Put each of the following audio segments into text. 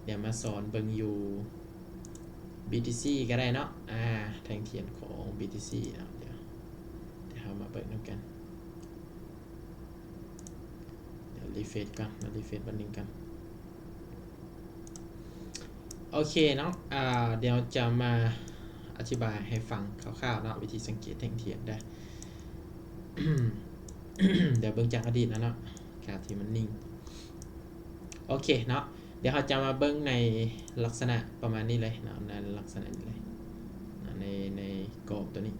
เดี๋ยวมาสอนเบิ่งอยู่ BTC ก็ได้เนาะแทงเทียนของ BTC เนาะเดี๋ยวเรามาเปิดกันเดี๋ยวรีเฟรชกันมารีเฟรชบันนึงกันโอเคเนาะเดี๋ยวจะมาอธิบายให้ฟังคร่าวๆเนาะวิธีสังเกตแทงเทียนได้ เดี๋ยวเบิ่งจากอดีตนะเนาะการที่มันนิ่งโอเคเนาะเดี๋ยวเราจะมาเบิ่งในลักษณะประมาณนี้เลยเนาะในลักษณะนี้เลยในกรอบตัวนี้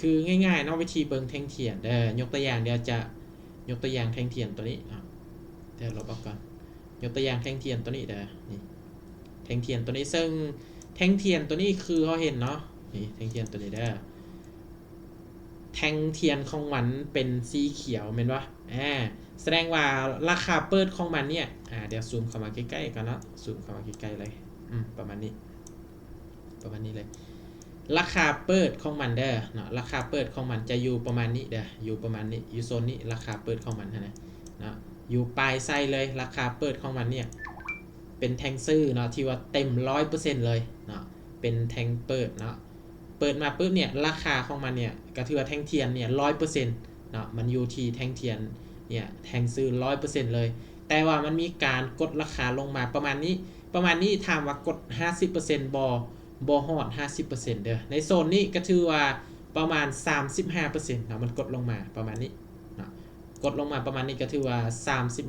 คือง่ายๆเนาะวิธีเบิ่งแท่งเทียนยกตัวอย่างเดี๋ยวจะยกตัวอย่างแท่งเทียนตัวนี้เดี๋ยวลบออกก่อนยกตัวอย่างแท่งเทียนตัวนี้นี่แท่งเทียนตัวนี้ซึ่งแท่งเทียนตัวนี้คือเขาเห็นเนาะนี่แท่งเทียนตัวนี้แท่งเทียนของมันเป็นสีเขียวเห็นปะแสดงว่าราคาเปิดของมันเนี่ยเดี๋ยวซูมเข้ามาใกล้ๆกันเนาะซูมเข้ามาใกล้ๆเลยประมาณนี้เลยราคาเปิดของมันเนาะราคาเปิดของมันจะอยู่ประมาณนี้อยู่ประมาณนี้อยู่โซนนี้ราคาเปิดของมันนะเนาะอยู่ปลายไส้เลยราคาเปิดของมันเนี่ยเป็นแทงซื้อเนาะที่ว่าเต็ม 100% เลยเนาะเป็นแทงเปิดเนาะเปิดมาปุ๊บเนี่ยราคาของมันเนี่ยก็ถือว่าแทงเทียนเนี่ย 100% เนาะมันอยู่ที่แทงเทียนเนี่ยแทงซื้อ 100% เลยแต่ว่ามันมีการกดราคาลงมาประมาณนี้ถามว่ากด 50% บอฮอด 50% ในโซนนี้ก็ถือว่าประมาณ 35% นะมันกดลงมาประมาณนี้นะกดลงมาประมาณนี้ก็ถือว่า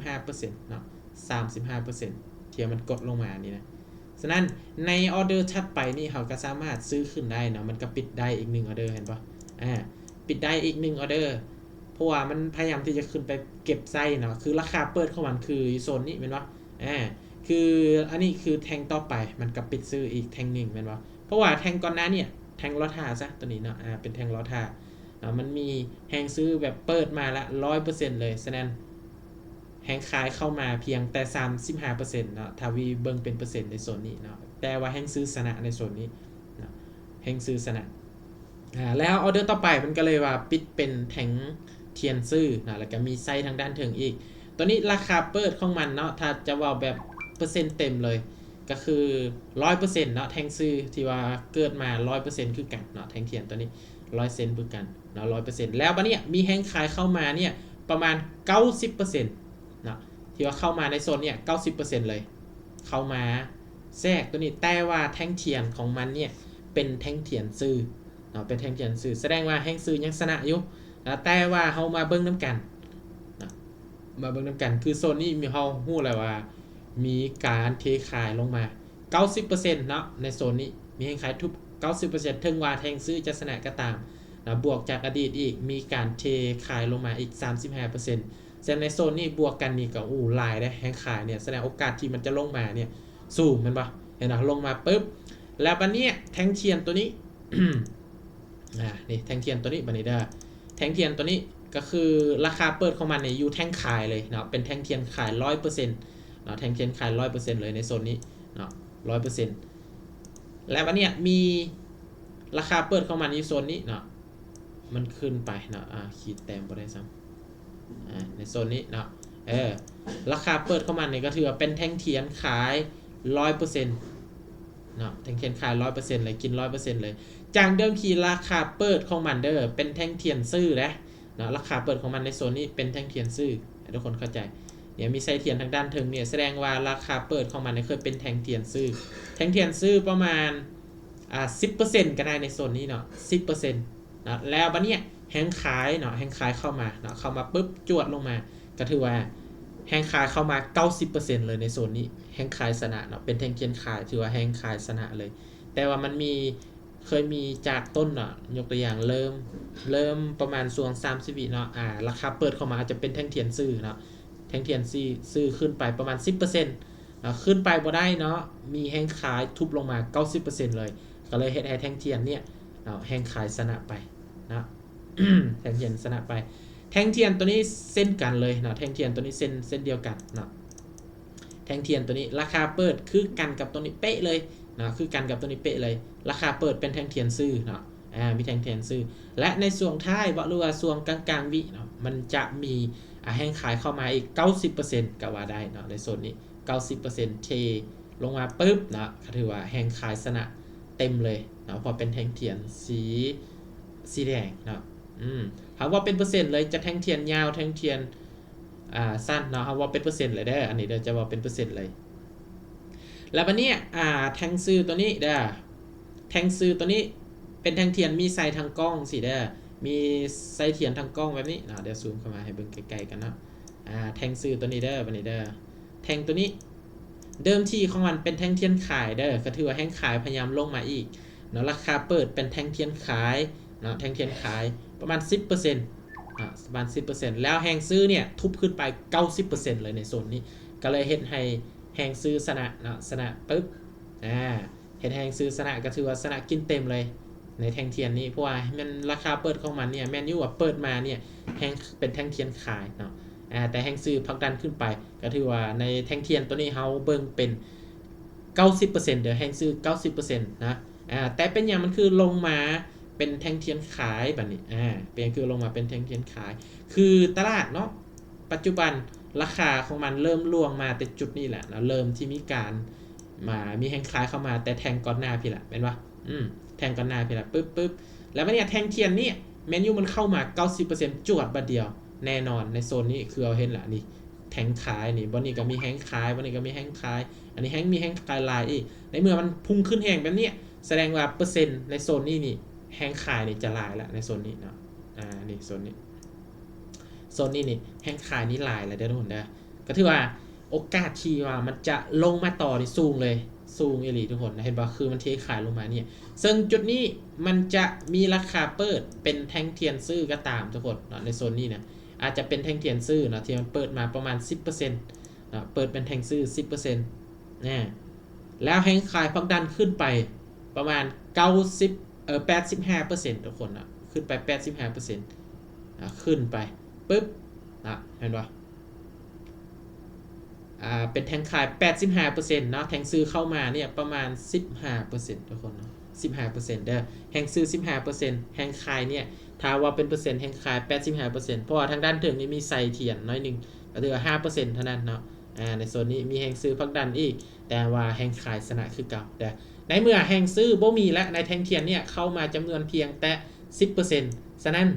35% นะ 35% ที่มันกดลงมานี่นะฉะนั้นในออเดอร์ถัดไปนี่เขาก็สามารถซื้อขึ้นได้นะมันก็ปิดได้อีก1ออเดอร์เห็นปะปิดได้อีก1ออเดอร์เพราะว่ามันพยายามที่จะขึ้นไปเก็บไส้เนาะคือราคาเปิดของมันคือโซนนี้เป็นปะคืออันนี้คือแทงต่อไปมันก็ปิดซื้ออีกแทงหนึ่งเป็นปะเพราะว่าแทงก่อนหน้าเนี่ยแทงลอท่าซะตัวนี้เนาะเป็นแทงลอท่ามันมีแหงซื้อแบบเปิดมาละ 100% เลยฉะนั้นแหงขายเข้ามาเพียงแต่ 35% เนาะถ้าวีเบิ่งเป็นเปอร์เซ็นต์ในโซนนี้เนาะแต่ว่าแหงซื้อชนะในโซนนี้เนาะแหงซื้อชนะแล้วออเดอร์ต่อไปมันก็เลยว่าปิดเป็นแทงเทียนซื้อนะแล้วก็มีไส้ทางด้านถึงอีกตัวนี้ราคาเปิดของมันเนาะถ้าจะว่าแบบเปอร์เซ็นต์เต็มเลยก็คือ 100% เนาะแทงซื้อที่ว่าเกิดมา 100% คือกันเนาะแทงเทียนตัวนี้ 100% คือกันเนาะ 100% แล้วบัดนี้มีแฮงขายเข้ามาเนี่ยประมาณ 90%เนาะที่ว่าเข้ามาในโซนเนี่ย 90% เลยเข้ามาแทรกตัวนี้แต่ว่าแทงเทียนของมันเนี่ยเป็นแทงเทียนซื้อเนาะเป็นแทงเทียนซื้อแสดงว่าแฮงซื้อยังชนะอยู่นะแต่ว่าเฮามาเบิ่งน้ำกันนะมาเบิ่งน้ำกันคือโซนนี้มีเฮาฮู้แล้วว่ามีการเทขายลงมา 90% เนาะในโซนนี้มีแห่งขายทุบ 90% ถึงว่าแทงซื้อจะชนะก็ตามนะบวกจากอดีตอีกมีการเทขายลงมาอีก 35% แสดงในโซนนี้บวกกันนี่ก็หลายได้แห่งขายเนี่ยแสดงโอกาสที่มันจะลงมาเนี่ยสูงมันปะเห็นไหมลงมาปุ๊บแล้วบัดนี้แทงเทียนตัวนี้ นี่แทงเทียนตัวนี้บัดนี้ได้แทงเทียนตัวนี้ก็คือราคาเปิดของมันเนี่ยอยู่แทงขายเลยเนาะเป็นแทงเทียนขาย 100%เนาะแทงเทียนขาย 100% เลยในโซนนี้เนาะ 100% แล้ววันนี้มีราคาเปิดของมันอยู่โซนนี้เนาะมันขึ้นไปเนาะขีดแต้มไปได้ซ้ำในโซนนี้เนาะราคาเปิดของมันเนี่ยก็ถือว่าเป็นแทงเทียนขาย 100% เนาะแทงเทียนขาย 100% เลยกิน 100% เลยจากเดิมทีราคาเปิดของมันเป็นแทงเทียนซื้อนะเนาะราคาเปิดของมันในโซนนี้เป็นแทงเทียนซื้อให้ทุกคนเข้าใจเนี่ยมีไส้เทียนทางด้านถึงเนี่ยแสดงว่าราคาเปิดของมันเคยเป็นแทงเทียนซื้อแทงเทียนซื้อประมาณ10% ก็ได้ในโซนนี้เนาะ 10% นะแล้วบัดเนี้ยแฮงขายเนาะแฮงขายเข้ามาเนาะเข้ามาปุ๊บจวดลงมาก็ถือว่าแฮงขายเข้ามา 90% เลยในโซนนี้แฮงขายชนะเนาะเป็นแทงเทียนขายถือว่าแฮงขายชนะเลยแต่ว่ามันมีเคยมีจากต้นเนาะยกตัวอย่างเริ่มประมาณช่วง30 วิเนาะราคาเปิดเข้ามาจะเป็นแทงเทียนซื้อเนาะแทงเทียนซื้อขึ้นไปประมาณ 10% ขึ้นไปบ่ได้เนาะมีแฮงขายทุบลงมา 90% เลยก็เลยเฮ็ดให้แทงเทียนเนี่ยแฮงขายชนะไปนะ แทงเทียนชนะไปแทงเทียนตัวนี้เส้นกันเลยเนาะแทงเทียนตัวนี้เส้นเดียวกันเนาะแทงเทียนตัวนี้ราคาเปิดคือกันกับตัวนี้เป๊ะเลยนะคือกันกับตัวนี้เป๊ะเลยราคาเปิดเป็นแทงเทียนซื้อเนาะมีแทงเทียนซื้อและในส่วนท้ายหรือว่าส่วนกลางๆวิเนาะมันจะมีแห้งขายเข้ามาอีก 90% ก็ว่าได้เนาะในโซนนี้ 90%เทลงมาปุ๊บนะถือว่าแห้งขายสนะเต็มเลยนะพอเป็นแท่งเทียนสีแดงนะหากว่าเป็นเปอร์เซ็นต์เลยจะแท่งเทียนยาวแท่งเทียนสั้นเนาะหากว่าเป็นเปอร์เซ็นต์เลยได้อันนี้เดี๋ยวจะว่าเป็นเปอร์เซ็นต์เลยแล้ววันนี้แท่งซื้อตัวนี้เด้อแท่งซื้อตัวนี้เป็นแท่งเทียนมีไซทางกล้องสิเด้อมีไซเทียนทางกล้องแบบนี้นะเดี๋ยวซูมเข้ามาให้เบิ่งไกลๆกันนะแท่งซื้อตัวนี้เด้อวันนี้เด้อแท่งตัวนี้เดิมทีของมันเป็นแท่งเทียนขายเด้อก็ถือว่าแท่งขายพยายามลงมาอีกเนาะราคาเปิดเป็นแท่งเทียนขายเนาะแท่งเทียนขายประมาณ 10%ประมาณ 10% แล้วแฮงซื้อเนี่ยทุบขึ้นไป 90% เลยในโซนนี้ก็เลยเฮ็ดให้แฮงซื้อสนะเนาะสนะปึ๊บเฮ็ดแฮงซื้อสนะก็ถือว่าสนะกินเต็มเลยในแท่งเทียนนี้เพราะว่ามันราคาเปิดของมันเนี่ยแมนยูว่าเปิดมาเนี่ยแฮงเป็นแท่งเทียนขายเนาะแต่แฮงซื้อพักดันขึ้นไปก็ถือว่าในแท่งเทียนตัวนี้เฮาเบิ่งเป็น 90%เดี๋ยวแฮงซื้อ 90% นะแต่เป็นอย่างมันคือลงมาเป็นแท่งเทียนขายแบบนี้เป็นคือลงมาเป็นแท่งเทียนขายคือตลาดเนาะปัจจุบันราคาของมันเริ่มล่วงมาแต่จุดนี้แหละนะเริ่มที่มีการมีแท่งขายเข้ามาแต่แท่งก่อนหน้าพี่ละเป็นปะแท่งก่อนหน้าพี่ละปึ๊บแล้วเนี่ยแท่งเทียนนี่เมนูมันเข้ามา 90% จวดบัดเดียวแน่นอนในโซนนี้คือเอาเห็นละนี่แท่งขายนี่บนนี้ก็มีแท่งขายบนนี้ก็มีแท่งขายอันนี้มีแท่งขายลายอีกในเมื่อมันพุ่งขึ้นแห้งแบบนี้แสดงว่าเปอร์เซ็นต์ในโซนนี้นี่แห้งขายนี่จะลายแล้วในโซนนี้เนาะนี่โซนนี้นี่แห้งขายนี่ลายแล้วเด้อทุกคนเด้อก็ถือว่าโอกาสที่ว่ามันจะลงมาต่อนี่สูงเลยสูงอีหลีทุกคนนะเห็นป่ะคือมันเทขายลงมาเนี่ยซึ่งจุดนี้มันจะมีราคาเปิดเป็นแท่งเทียนซื่อก็ตามทุกคนเนาะในโซนนี้เนี่ยอาจจะเป็นแท่งเทียนซื่อเนาะที่มันเปิดมาประมาณ 10%เปิดเป็นแท่งซื่อ 10%แล้วแห้งขายพักดันขึ้นไปประมาณ85%ทุกคนนะขึ้นไป 85% ขึ้นไปปึ๊บเห็นปะเป็นแทงขาย 85% เนาะแทงซื้อเข้ามาเนี่ยประมาณ 15% ทุกคนเนาะ 15% เด้อแทงซื้อ 15% แทงขายเนี่ยถ้าว่าเป็นเปอร์เซ็นต์แทงขาย 85% เพราะว่าทางด้านถึงนี่มีใส่เทียนน้อยนึงก็ถือว่า 5% เท่านั้นเนาะในโซนนี้มีแทงซื้อพักดันอีกแต่ว่าแทงขายสนะคือเก่าแต่ในเมื่อแห่งซื้อบ่มีและในแท่งเทียนเนี่ยเข้ามาจำนวนเพียงแต่ 10% ฉะนั้น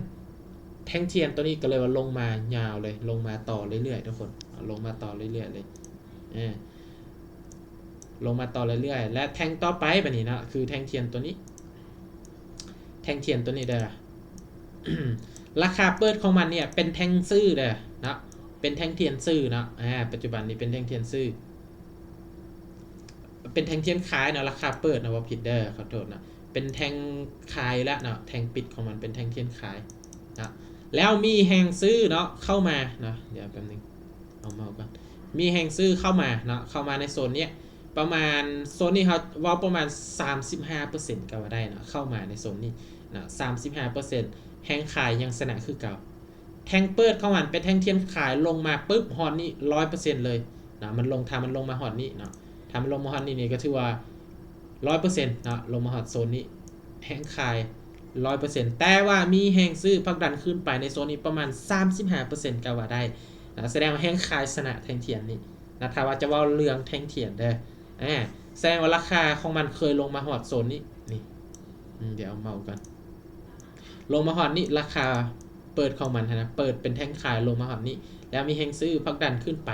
แท่งเทียนตัวนี้ก็เลยว่าลงมายาวเลยลงมาต่อเรื่อยๆทุกคนลงมาต่อเรื่อยๆเลยลงมาต่อเรื่อยๆและแท่งต่อไปแบบนี้นะคือแท่งเทียนตัวนี้แท่งเทียนตัวนี้เด้อ ราคาเปิดของมันเนี่ยเป็นแท่งซื้อเด้อนะเป็นแท่งเทียนซื้อนะปัจจุบันนี้เป็นแท่งเทียนซื้อเป็นแทงเทียนขายนะราคาเปิดนะว่าผิดเด้อขอโทษนะเป็นแทงขายแล้วนะแทงปิดของมันเป็นแทงเทียนขายนะแล้วมีแหงซื้อเนาะเข้ามานะเดี๋ยวแป๊บนึงเอามาก่อนมีแหงซื้อเข้ามาเนาะเข้ามาในโซนเนี้ยประมาณโซนนี้เขาว่าประมาณ 35% ก็ว่าได้นะเข้ามาในโซนนี้นะ 35% แหงขายยังสนะคือเก่าแทงเปิดเข้ามันเป็นแทงเทียนขายลงมาปุ๊บฮอนนี่ 100% เลยนะมันลงมันลงมาฮอนนี่เนาะทำลงมาฮอตนี่ก็ถือว่า 100% นะลงมาฮอตโซนนี้แห้งขาย 100% แต่ว่ามีแห้งซื้อพักดันขึ้นไปในโซนนี้ประมาณ 35% ก็ว่าได้นะแสดงว่าแห้งขายสนะแท่งเทียนนี่นะถ้าว่าจะว่าเรื่องแท่งเทียนเด้อแสดงว่าราคาของมันเคยลงมาฮอตโซนนี้นี่เดี๋ยวเอาเมากันลงมาฮอตนี่ราคาเปิดของมันนะเปิดเป็นแท่งขายลงมาฮอตนี้แล้วมีแห้งซื้อพักดันขึ้นไป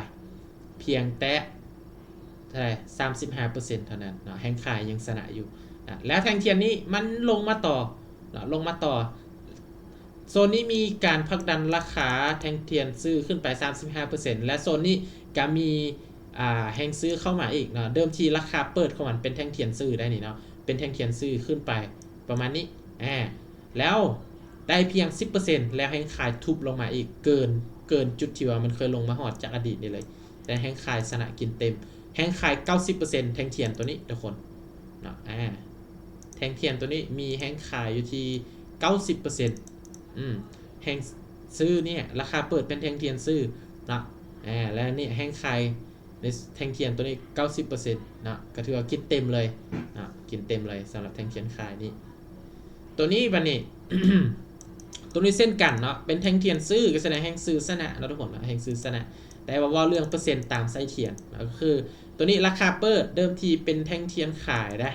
เพียงแต่ใช่ 35% เท่านั้นแห้งขายยังสนะอยู่แล้วแท่งเทียนนี้มันลงมาต่อโซนนี้มีการผลักดันราคาแท่งเทียนซื้อขึ้นไป 35% และโซนนี้ก็มีแห้งซื้อเข้ามาอีกเดิมทีราคาเปิดของมันเป็นแท่งเทียนซื้อได้นี่เนาะเป็นแท่งเทียนซื้อขึ้นไปประมาณนี้แล้วได้เพียง 10% แล้วแห้งขายทุบลงมาอีกเกินจุดที่ว่ามันเคยลงมาหอดจากอดีตนี่เลยแต่แห้งขายสนะกินเต็มแห้งขาย 90% แท่งเทียนตัวนี้ทุกคนนะแท่งเทียนตัวนี้มีแห้งขายอยู่ที่ 90% แห้งซื้อเนี่ยราคาเปิดเป็นแท่งเทียนซื้อนะแล้วนี่แห้งขายในแท่งเทียนตัวนี้ 90% นะก็ถือว่ากินเต็มเลยนะกินเต็มเลยสำหรับแท่งเทียนขายนี้ตัวนี้บัดนี้ ตัวนี้เส้นกันเนาะเป็นแท่งเทียนซื้อก็แสดงแห้งซื้อสนะนะทุกคนนะแห้งซื้อสนะ แต่ว่าเรื่องเปอร์เซ็นต์ตามไส้เทียนก็คือตัวนี้ราคาเปิดเดิมทีเป็นแท่งเทียนขายนะ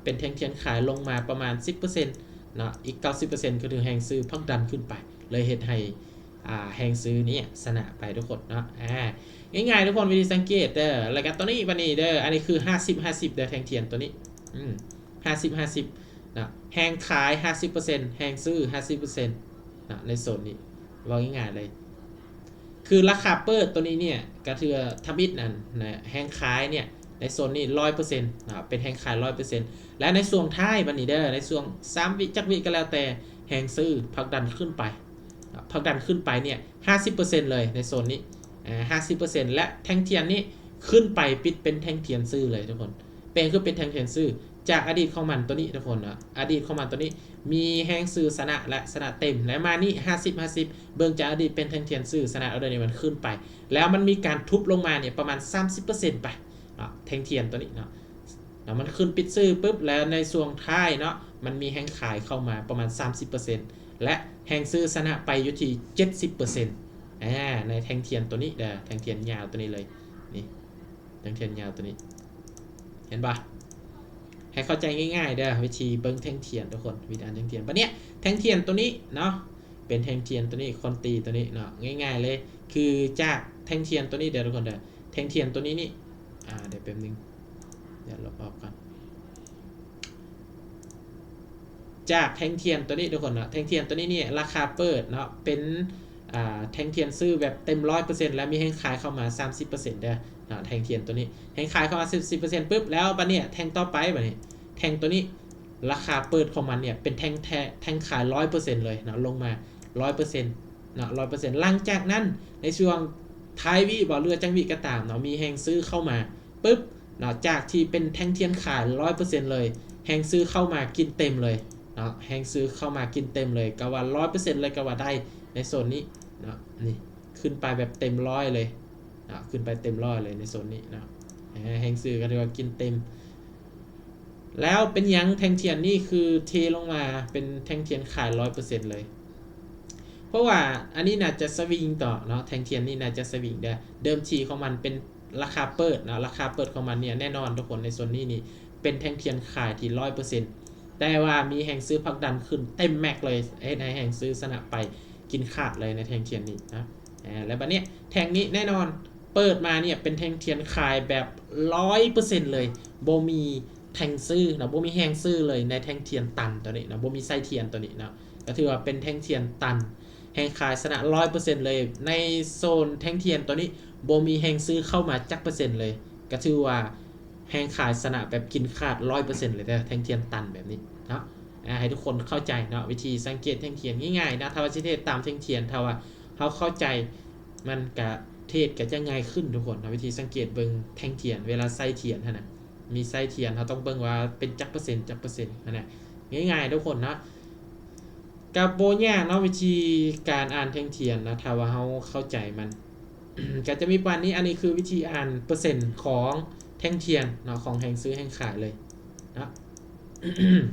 เป็นแท่งเทียนขายลงมาประมาณ 10%นะอีก 90% ก็คือแหงซื้อพักดันขึ้นไปเลยเหตุให้แหงซื้อนี้ชนะไปทุกคนเนาะง่ายๆทุกคนวิธีสังเกตเด้อแล้วก็ตัวนี้วันนี้เด้ออันนี้คือ50-50เด้อแท่งเทียนตัวนี้50-50นะแหงขาย 50% แหงซื้อ 50% นะในโซนนี้ว่าง่ายๆเลยคือราคาเปิดตัวนี้เนี่ยก็คือทำอิดนั่นนะแหงขายเนี่ยในโซนนี้ 100% นะเป็นแหงขาย 100% และในส่วนท้ายบันนี้เด้อในส่วน3วิจักวิก็แล้วแต่แหงซื้อพักดันขึ้นไปพักดันขึ้นไปเนี่ย 50% เลยในโซนนี้50% และแท่งเทียนนี้ขึ้นไปปิดเป็นแท่งเทียนซื้อเลยทุกคนคือเป็นแท่งเทียนซื้อจากอดีตของมันตัวนี้ทุกคนอดีตของมันตัวนี้มีแหงซื้อชนะและชนะเต็มและมานี่50-50เบิ่งจากอดีตเป็นแท่งเทียนซื้อชนะเอาเดี๋ยวนี้มันขึ้นไปแล้วมันมีการทุบลงมาเนี่ยประมาณ 30% ไปแท่งเทียนตัวนี้เนาะมันขึ้นปิดซื้อปุ๊บแล้วในส่วนท้ายเนาะมันมีแหงขายเข้ามาประมาณ 30% และแหงซื้อชนะไปอยู่ที่ 70% ในแท่งเทียนตัวนี้เด้อแท่งเทียนยาวตัวนี้เลยนี่แท่งเทียนยาวตัวนี้เห็นปะให้เข้าใจง่ายๆเด้อวิธีเบิ้งแท่งเทียนทุกคนวิธีอ่านแท่งเทียนปะเนี่ยแท่งเทียนตัวนี้เนาะเป็นแท่งเทียนตัวนี้คนตีตัวนี้เนาะง่ายๆเลยคือจากแท่งเทียนตัวนี้เดี๋ยวทุกคนเด้อแท่งเทียนตัวนี้นี่เดี๋ยวแป๊บนึงเดี๋ยวลบออกก่อนจากแท่งเทียนตัวนี้ทุกคนเนาะแท่งเทียนตัวนี้เนี่ยราคาเปิดเนาะเป็นแท่งเทียนซื้อแบบเต็ม 100% แล้วมีแท่งขายเข้ามา 30% เด้อแท่งเทียนตัวนี้แท่งขายเข้ามา 10% ปุ๊บแล้วบัดเนี่ยแท่งต่อไปบัดนี้แท่งตัวนี้ราคาเปิดของมันเนี่ยเป็นแท่งขาย 100% เลยนะลงมา 100% นะ 100% หลังจากนั้นในช่วงท้ายวิบ่เรือจังวิก็ตามเนาะมีแท่งซื้อเข้ามาปุ๊บนะจากที่เป็นแท่งเทียนขาย 100% เลยแท่งซื้อเข้ามากินเต็มเลยนะแท่งซื้อเข้ามากินเต็มเลยก็ว่า 100% เลยก็ว่าได้ในโซนนี้นะนี่ขึ้นไปแบบเต็มร้อยเลยนะขึ้นไปเต็มร้อยเลยในโซนนี้นะแท่งซื้อก็เรียกว่ากินเต็มแล้วเป็นยังแท่งเทียนนี่คือเทลงมาเป็นแท่งเทียนขาย 100% เลยเพราะว่าอันนี้น่าจะสวิงต่อเนาะแท่งเทียนนี่น่าจะสวิงได้เดิมทีของมันเป็นราคาเปิดนะราคาเปิดของมันเนี่ยแน่นอนทุกคนในโซนนี้นี่เป็นแท่งเทียนขายที่ 100% แต่ว่ามีแห่งซื้อพักดันขึ้นเต็มแม็กเลยในแห่งซื้อชนะไปกินขาดเลยในแท่งเทียนนี้นะแล้วบัดเนี้ยแท่งนี้แน่นอนเปิดมาเนี่ยเป็นแท่งเทียนขายแบบ 100% เลยโบมีแท่งซื้อนะโบมีแห่งซื้อเลยในแท่งเทียนตันตัวนี้นะโบมีไส้เทียนตัวนี้นะก็ถือว่าเป็นแท่งเทียนตันแห่งขายชนะ 100% เลยในโซนแท่งเทียนตัวนี้โบมีแห่งซื้อเข้ามาจักเปอร์เซ็นต์เลยก็ถือว่าแห่งขายชนะแบบกินขาด 100% เลยแต่แท่งเทียนตันแบบนี้เนาะให้ทุกคนเข้าใจเนาะวิธีสังเกตแท่งเทียนง่ายๆนะถ้าว่าเทศตามแท่งเทียนถ้าว่าเขาเข้าใจมันกะเทศก็จะง่ายขึ้นทุกคนนะวิธีสังเกตเบิ่งแท่งเทียนเวลาไส้เทียนนะมีไส้เทียนเขาต้องเบิ่งว่าเป็นจักเปอร์เซ็นต์นะง่ายๆทุกคนนะกับโบยากเนาะวิธีการอ่านแท่งเทียนนะถ้าว่าเขาเข้าใจมัน ก็จะมีประมาณนี้อันนี้คือวิธีอ่านเปอร์เซ็นต์ของแท่งเทียนเนาะของแห่งซื้อแห่งขายเลยนะ